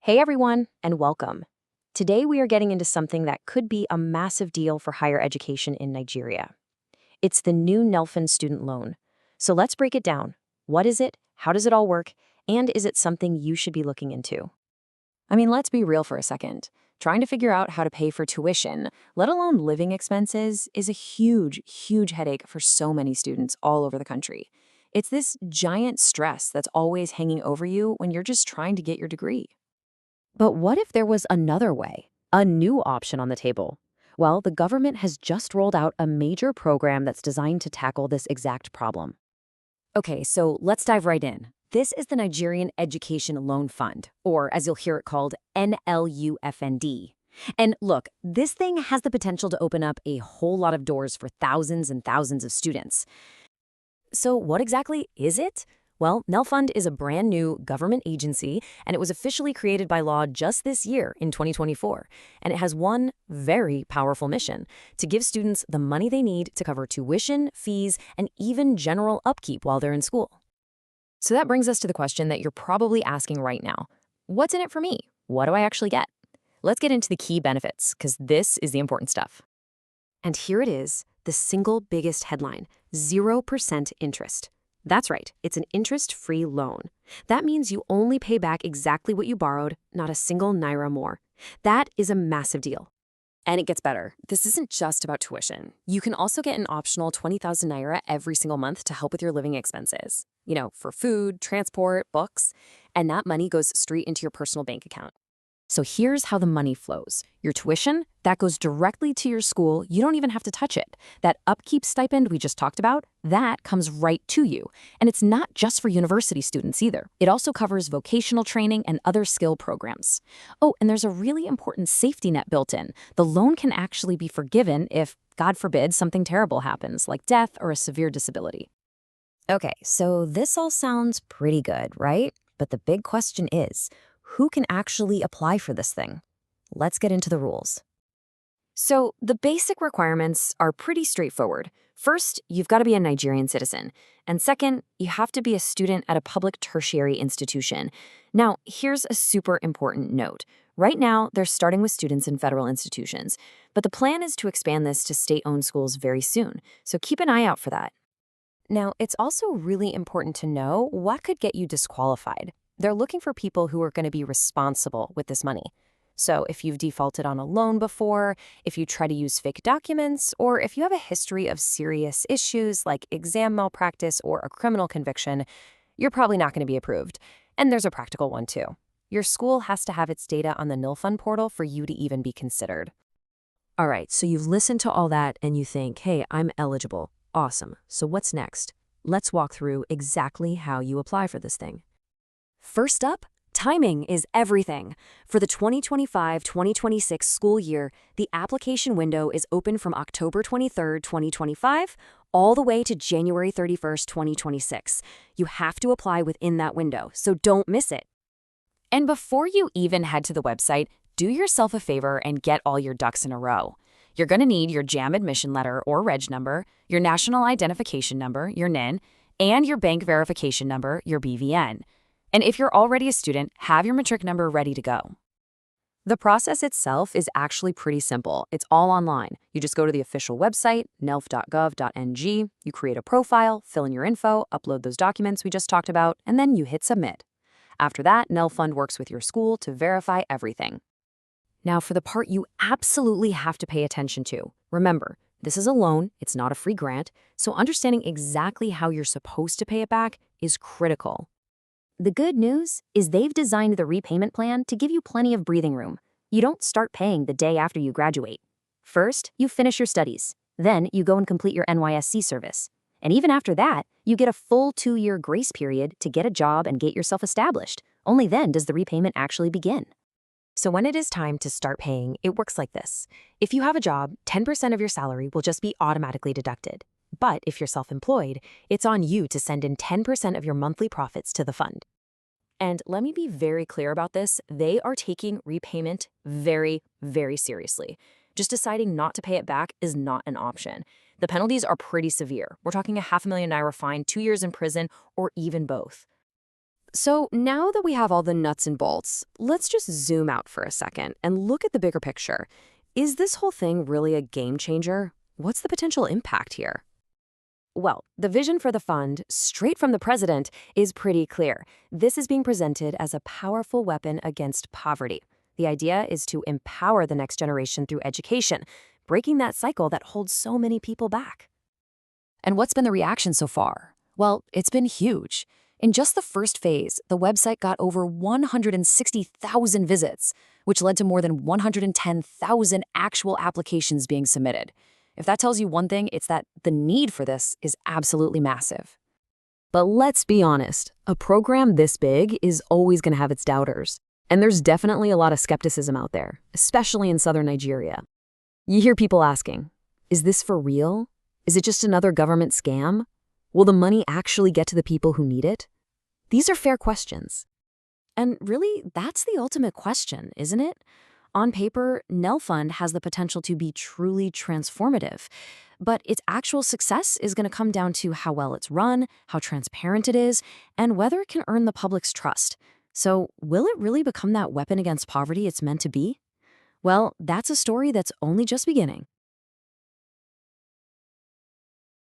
Hey everyone, and welcome. Today we are getting into something that could be a massive deal for higher education in Nigeria. It's the new Nelfund student loan. So let's break it down. What is it? How does it all work? And is it something you should be looking into? I mean, let's be real for a second. Trying to figure out how to pay for tuition, let alone living expenses, is a huge headache for so many students all over the country. It's this giant stress that's always hanging over you when you're just trying to get your degree. But what if there was another way, a new option on the table? Well, the government has just rolled out a major program that's designed to tackle this exact problem. Okay, so let's dive right in. This is the Nigerian Education Loan Fund, or as you'll hear it called, NLUFND. And look, this thing has the potential to open up a whole lot of doors for thousands and thousands of students. So what exactly is it? Well, Nelfund is a brand new government agency, and it was officially created by law just this year in 2024. And it has one very powerful mission: to give students the money they need to cover tuition, fees, and even general upkeep while they're in school. So that brings us to the question that you're probably asking right now. What's in it for me? What do I actually get? Let's get into the key benefits, because this is the important stuff. And here it is, the single biggest headline: 0% interest. That's right, it's an interest-free loan. That means you only pay back exactly what you borrowed, not a single naira more. That is a massive deal. And it gets better. This isn't just about tuition. You can also get an optional 20,000 naira every single month to help with your living expenses. For food, transport, books. And that money goes straight into your personal bank account. So here's how the money flows. Your tuition, that goes directly to your school. You don't even have to touch it. That upkeep stipend we just talked about, that comes right to you. And it's not just for university students either. It also covers vocational training and other skill programs. Oh, and there's a really important safety net built in. The loan can actually be forgiven if, God forbid, something terrible happens, like death or a severe disability. Okay, so this all sounds pretty good, right? But the big question is, who can actually apply for this thing? Let's get into the rules. So the basic requirements are pretty straightforward. First, you've got to be a Nigerian citizen. And second, you have to be a student at a public tertiary institution. Now, here's a super important note. Right now, they're starting with students in federal institutions, but the plan is to expand this to state-owned schools very soon. So keep an eye out for that. Now, it's also really important to know what could get you disqualified. They're looking for people who are going to be responsible with this money. So if you've defaulted on a loan before, if you try to use fake documents, or if you have a history of serious issues like exam malpractice or a criminal conviction, you're probably not going to be approved. And there's a practical one too. Your school has to have its data on the Nelfund portal for you to even be considered. All right, so you've listened to all that and you think, hey, I'm eligible. Awesome. So what's next? Let's walk through exactly how you apply for this thing. First up, timing is everything. For the 2025-2026 school year, the application window is open from October 23, 2025, all the way to January 31, 2026. You have to apply within that window, so don't miss it. And before you even head to the website, do yourself a favor and get all your ducks in a row. You're going to need your JAM admission letter or reg number, your national identification number, your NIN, and your bank verification number, your BVN. And if you're already a student, have your matric number ready to go. The process itself is actually pretty simple. It's all online. You just go to the official website, nelf.gov.ng, you create a profile, fill in your info, upload those documents we just talked about, and then you hit submit. After that, Nelfund works with your school to verify everything. Now for the part you absolutely have to pay attention to. Remember, this is a loan, it's not a free grant, so understanding exactly how you're supposed to pay it back is critical. The good news is they've designed the repayment plan to give you plenty of breathing room. You don't start paying the day after you graduate. First, you finish your studies. Then you go and complete your NYSC service. And even after that, you get a full 2-year grace period to get a job and get yourself established. Only then does the repayment actually begin. So when it is time to start paying, it works like this. If you have a job, 10% of your salary will just be automatically deducted. But if you're self-employed, it's on you to send in 10% of your monthly profits to the fund. And let me be very clear about this. They are taking repayment very seriously. Just deciding not to pay it back is not an option. The penalties are pretty severe. We're talking a 500,000 naira fine, 2 years in prison, or even both. So now that we have all the nuts and bolts, let's just zoom out for a second and look at the bigger picture. Is this whole thing really a game changer? What's the potential impact here? Well, the vision for the fund, straight from the president, is pretty clear. This is being presented as a powerful weapon against poverty. The idea is to empower the next generation through education, breaking that cycle that holds so many people back. And what's been the reaction so far? Well, it's been huge. In just the first phase, the website got over 160,000 visits, which led to more than 110,000 actual applications being submitted. If that tells you one thing, it's that the need for this is absolutely massive. But let's be honest, a program this big is always going to have its doubters. And there's definitely a lot of skepticism out there, especially in southern Nigeria. You hear people asking, is this for real? Is it just another government scam? Will the money actually get to the people who need it? These are fair questions. And really, that's the ultimate question, isn't it? On paper, Nelfund has the potential to be truly transformative, but its actual success is going to come down to how well it's run, how transparent it is, and whether it can earn the public's trust. So, will it really become that weapon against poverty it's meant to be? Well, that's a story that's only just beginning.